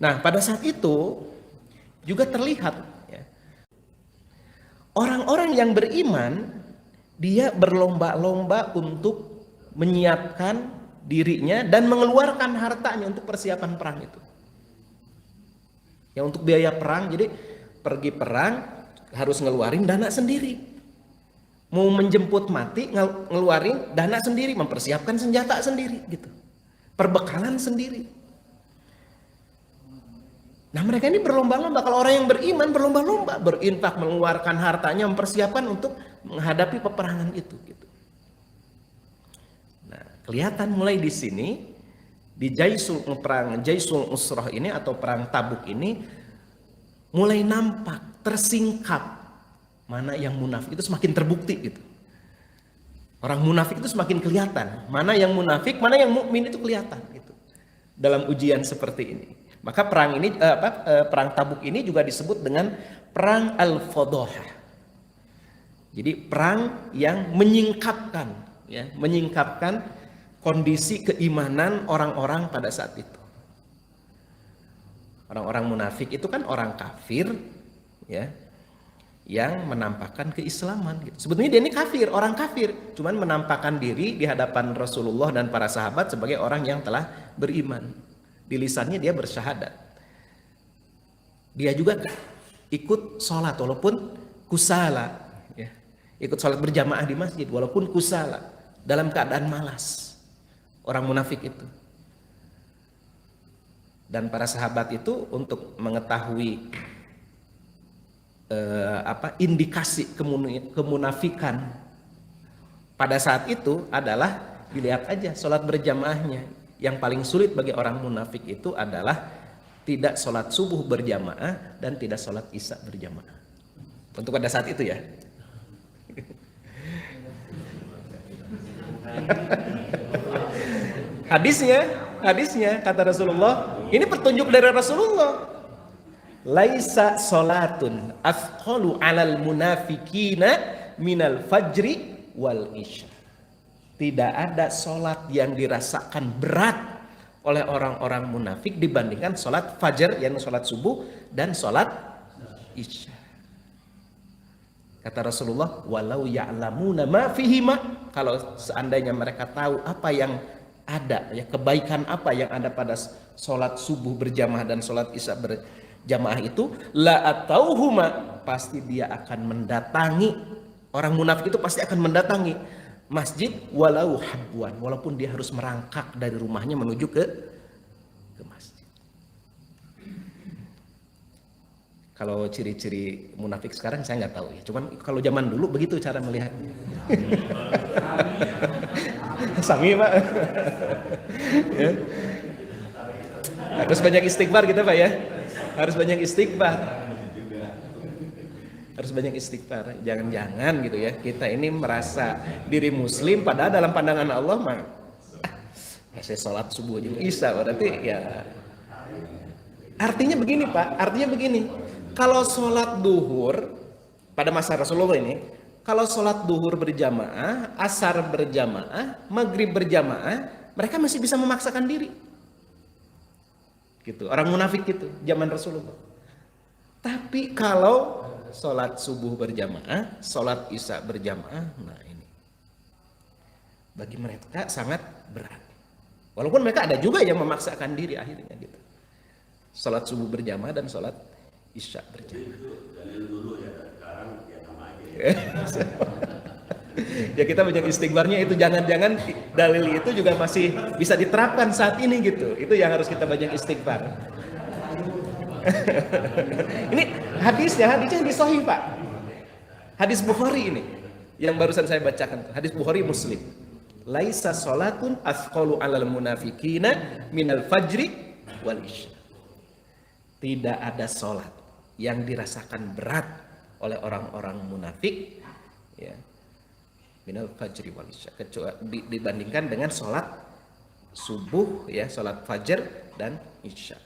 Nah, pada saat itu juga terlihat ya, orang-orang yang beriman dia berlomba-lomba untuk menyiapkan dirinya dan mengeluarkan hartanya untuk persiapan perang itu. Ya, untuk biaya perang, jadi pergi perang harus ngeluarin dana sendiri. Mau menjemput mati ngeluarin dana sendiri, mempersiapkan senjata sendiri gitu. Perbekalan sendiri. Nah, mereka ini berlomba-lomba. Kalau orang yang beriman berlomba-lomba, berinfak, mengeluarkan hartanya, mempersiapkan untuk menghadapi peperangan itu gitu. Nah, kelihatan mulai di sini di perang Jaisul Usrah ini atau perang Tabuk ini mulai nampak, tersingkap mana yang munafik itu semakin terbukti gitu. Orang munafik itu semakin kelihatan, mana yang munafik, mana yang mukmin itu kelihatan gitu. Dalam ujian seperti ini. Maka perang ini perang Tabuk ini juga disebut dengan perang Al-Fadhah. Jadi perang yang menyingkapkan ya, menyingkapkan kondisi keimanan orang-orang pada saat itu. Orang-orang munafik itu kan orang kafir ya, yang menampakkan keislaman gitu. Sebetulnya dia ini kafir, orang kafir, cuman menampakkan diri di hadapan Rasulullah dan para sahabat sebagai orang yang telah beriman. Di lisannya dia bersyahadat. Dia juga ikut sholat walaupun kusala ya. Ikut sholat berjamaah di masjid walaupun kusala, dalam keadaan malas. Orang munafik itu. Dan para sahabat itu untuk mengetahui indikasi kemunafikan pada saat itu adalah dilihat aja sholat berjamaahnya. Yang paling sulit bagi orang munafik itu adalah tidak sholat subuh berjamaah dan tidak sholat isya berjamaah. Untuk pada saat itu ya. Hadisnya kata Rasulullah, ini petunjuk dari Rasulullah. Laisa salatun afqalu 'alal munafiqina minal fajri wal isya. Tidak ada salat yang dirasakan berat oleh orang-orang munafik dibandingkan salat fajar, yang salat subuh, dan salat isya. Kata Rasulullah, walau ya'lamuna ma fihima, kalau seandainya mereka tahu apa yang ada ya, kebaikan apa yang ada pada salat subuh berjamaah dan salat isya berjamaah itu, la atauhuma, pasti dia akan mendatangi, orang munafik itu pasti akan mendatangi masjid walau habwan, walaupun dia harus merangkak dari rumahnya menuju ke masjid. Kalau ciri-ciri munafik sekarang saya nggak tahu ya, cuman kalau zaman dulu begitu cara melihatnya. Sami Pak. Ya. Harus banyak istighfar kita Pak ya, harus banyak istighfar. Harus banyak istighfar. Jangan-jangan gitu ya, kita ini merasa diri muslim padahal dalam pandangan Allah mah saya sholat subuh juga isya, berarti ya. Artinya begini Pak, artinya begini, kalau sholat duhur pada masa Rasulullah ini, kalau sholat duhur berjamaah, asar berjamaah, maghrib berjamaah, mereka masih bisa memaksakan diri gitu, orang munafik gitu zaman Rasulullah. Tapi kalau sholat subuh berjamaah, sholat isya berjamaah, nah ini bagi mereka sangat berat. Walaupun mereka ada juga yang memaksakan diri akhirnya gitu. Sholat subuh berjamaah dan sholat isya berjamaah. Ya kita banyak istighfarnya itu, jangan-jangan dalil itu juga masih bisa diterapkan saat ini gitu. Itu yang harus kita banyak istighfar. Ini hadisnya di Sahih Pak. Hadis Bukhari ini yang barusan saya bacakan, hadis Bukhari Muslim. Laisa salatun asqalu 'alal munafiqina minal fajri wal isya. Tidak ada salat yang dirasakan berat oleh orang-orang munafik ya, minal fajri wal isya, kecuali dibandingkan dengan salat subuh ya, salat fajar dan isya.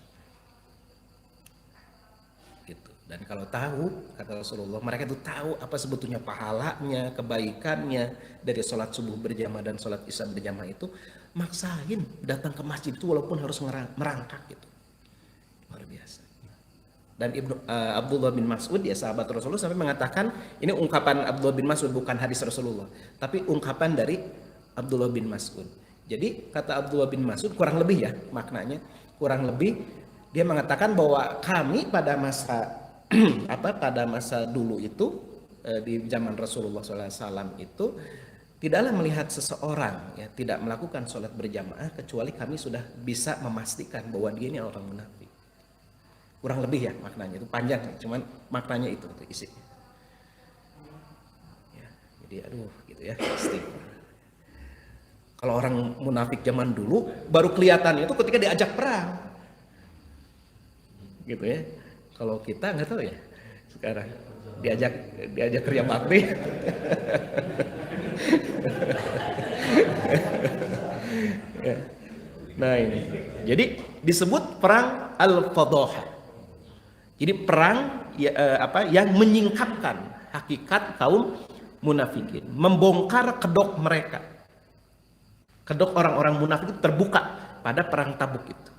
Dan kalau tahu, kata Rasulullah, mereka itu tahu apa sebetulnya pahalanya, kebaikannya dari sholat subuh berjamaah dan sholat isya berjamaah itu, maksain datang ke masjid itu walaupun harus merangkak gitu. Luar biasa. Dan Abdullah bin Mas'ud, ya sahabat Rasulullah, sampai mengatakan, ini ungkapan Abdullah bin Mas'ud, bukan hadis Rasulullah, tapi ungkapan dari Abdullah bin Mas'ud. Jadi kata Abdullah bin Mas'ud, kurang lebih ya maknanya, kurang lebih dia mengatakan bahwa kami pada masa pada masa dulu itu, di zaman Rasulullah SAW itu, tidaklah melihat seseorang ya tidak melakukan sholat berjamaah kecuali kami sudah bisa memastikan bahwa dia ini orang munafik. Kurang lebih ya maknanya, itu panjang, cuman maknanya itu isinya. Ya, jadi aduh gitu ya, pasti. Kalau orang munafik zaman dulu baru kelihatan itu ketika diajak perang, gitu ya. Kalau kita nggak tahu ya sekarang diajak kerja bakti. Ya. Nah ini, jadi disebut perang Al-Fadhah. Jadi perang yang menyingkapkan hakikat kaum munafikin, membongkar kedok mereka. Kedok orang-orang munafik itu terbuka pada perang Tabuk itu.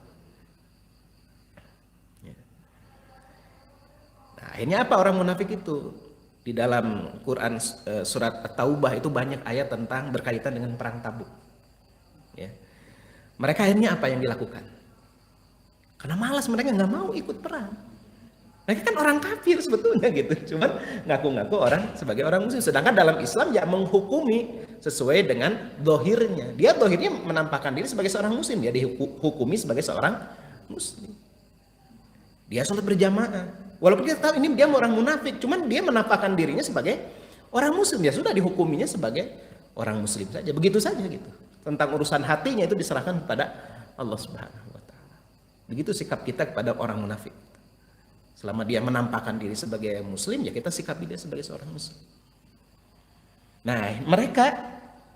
Nah, akhirnya apa orang munafik itu? Di dalam Quran surat At-Taubah itu banyak ayat tentang berkaitan dengan perang Tabuk. Ya. Mereka akhirnya apa yang dilakukan? Karena malas, mereka nggak mau ikut perang. Mereka kan orang kafir sebetulnya gitu, cuman ngaku-ngaku orang sebagai orang muslim. Sedangkan dalam Islam ya menghukumi sesuai dengan dohirnya. Dia dohirnya menampakkan diri sebagai seorang muslim, dia dihukumi sebagai seorang muslim. Dia sholat berjamaah, walaupun kita tahu ini dia orang munafik, cuman dia menampakkan dirinya sebagai orang muslim. Ya sudah dihukuminya sebagai orang muslim saja, begitu saja gitu. Tentang urusan hatinya itu diserahkan kepada Allah Subhanahu wa Ta'ala. Begitu sikap kita kepada orang munafik. Selama dia menampakkan diri sebagai muslim, ya kita sikapi dia sebagai seorang muslim. Nah, mereka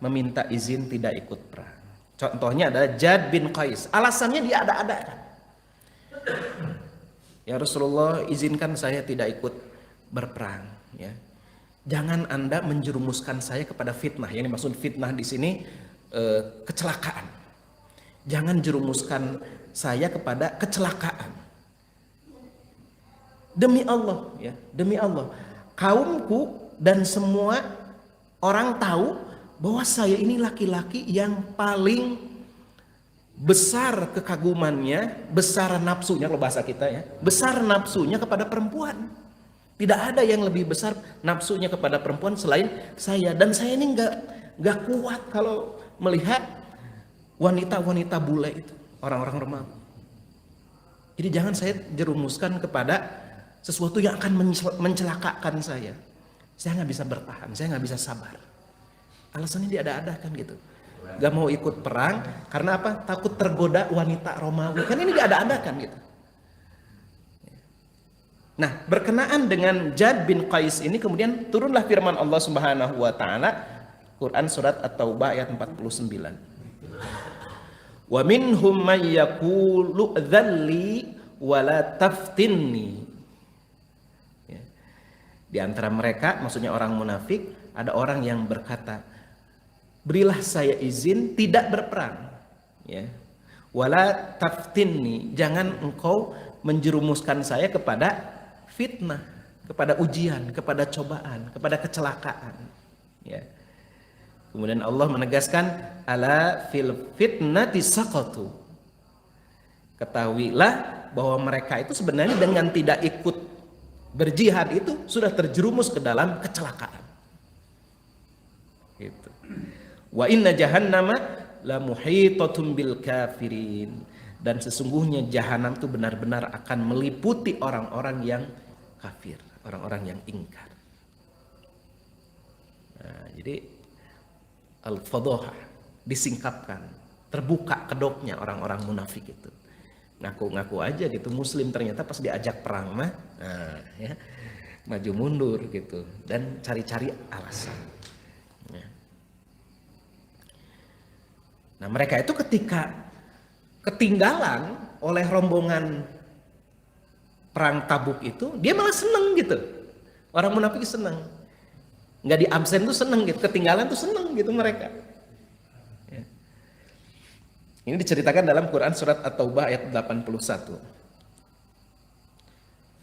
meminta izin tidak ikut perang. Contohnya adalah Jad bin Qais. Alasannya dia ada-adakan. Ya Rasulullah, izinkan saya tidak ikut berperang. Ya, jangan Anda menjerumuskan saya kepada fitnah. Yang dimaksud fitnah di sini kecelakaan. Jangan jerumuskan saya kepada kecelakaan. Demi Allah, ya, demi Allah, kaumku dan semua orang tahu bahwa saya ini laki-laki yang paling besar kekagumannya, besar nafsunya, kalau bahasa kita ya, besar nafsunya kepada perempuan. Tidak ada yang lebih besar nafsunya kepada perempuan selain saya. Dan saya ini nggak kuat kalau melihat wanita-wanita bule itu, orang-orang Romawi. Jadi jangan saya jerumuskan kepada sesuatu yang akan mencelakakan saya. Saya nggak bisa bertahan, saya nggak bisa sabar. Alasannya dia ada-adakan gitu. Gak mau ikut perang karena apa? Takut tergoda wanita Romawi. Kan ini ada-adakan gitu. Nah, berkenaan dengan Jad bin Qais ini kemudian turunlah firman Allah Subhanahu wa Ta'ala, Quran surat At-Taubah ayat 49. Wa minhum may yaqulu dzalli wa la taftinni. Di antara mereka, maksudnya orang munafik, ada orang yang berkata, berilah saya izin tidak berperang. Ya. Wala taftinni, jangan engkau menjerumuskan saya kepada fitnah, kepada ujian, kepada cobaan, kepada kecelakaan. Ya. Kemudian Allah menegaskan, ala fil fitnati saqatu. Ketahuilah bahwa mereka itu sebenarnya dengan tidak ikut berjihad itu sudah terjerumus ke dalam kecelakaan. Gitu. Wa inna jahannama la muhitatun bil kafirin. Dan sesungguhnya jahanam itu benar-benar akan meliputi orang-orang yang kafir, orang-orang yang ingkar. Nah, jadi al-fadhah disingkapkan, terbuka kedoknya orang-orang munafik itu. Ngaku-ngaku aja gitu muslim, ternyata pas diajak perang mah ya, maju mundur gitu dan cari-cari alasan ya. Nah mereka itu ketika ketinggalan oleh rombongan perang Tabuk itu, dia malah seneng gitu. Orang munafik seneng, nggak di absen tuh seneng gitu, ketinggalan tuh seneng gitu mereka. Ini diceritakan dalam Quran surat At-Taubah ayat 81.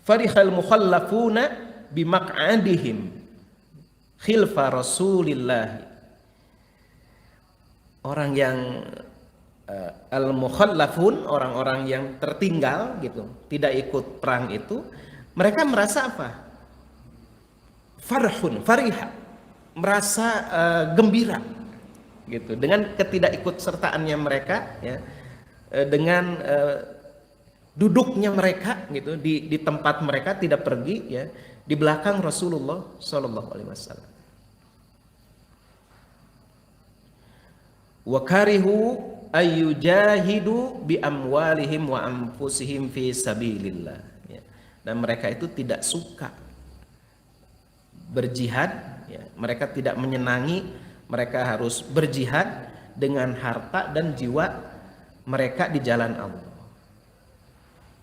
farihal mukhallafuna bimaq'adihim khilfa Rasulillah. Orang yang al-mukhallafun, orang-orang yang tertinggal gitu, tidak ikut perang itu, mereka merasa apa? Fariha, merasa gembira gitu dengan ketidakikutsertaannya mereka ya, dengan duduknya mereka gitu di tempat mereka, tidak pergi ya di belakang Rasulullah Shallallahu Alaihi Wasallam. Wa karihu ayyujahidu bi amwalihim wa anfusihim fi sabilillah ya. Dan mereka itu tidak suka berjihad ya. Mereka tidak menyenangi mereka harus berjihad dengan harta dan jiwa mereka di jalan Allah.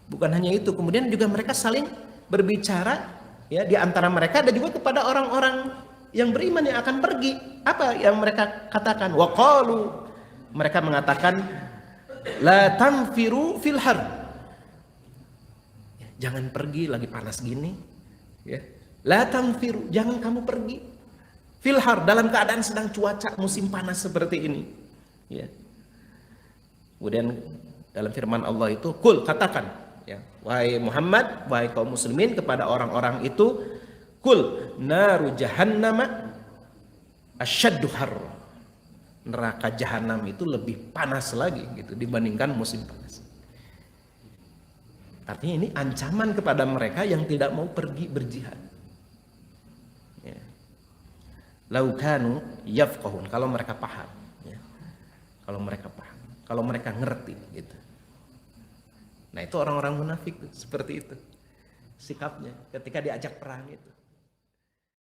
Bukan hanya itu, kemudian juga mereka saling berbicara ya di antara mereka dan juga kepada orang-orang yang beriman yang akan pergi. Apa yang mereka katakan? Waqalu, mereka mengatakan la tanfiru fil har, jangan pergi lagi panas gini ya. La tanfiru, jangan kamu pergi fil har, dalam keadaan sedang cuaca musim panas seperti ini ya. Kemudian dalam firman Allah itu, kul, katakan ya, wahai Muhammad, wahai kaum muslimin, kepada orang-orang itu, kul naru jahannama asyaddu har, neraka jahanam itu lebih panas lagi gitu dibandingkan musim panas. Artinya ini ancaman kepada mereka yang tidak mau pergi berjihad ya. Laukanu yafqahun, kalau mereka paham ya. Kalau mereka paham, kalau mereka ngerti gitu. Nah itu orang-orang munafik tuh, seperti itu sikapnya ketika diajak perang itu.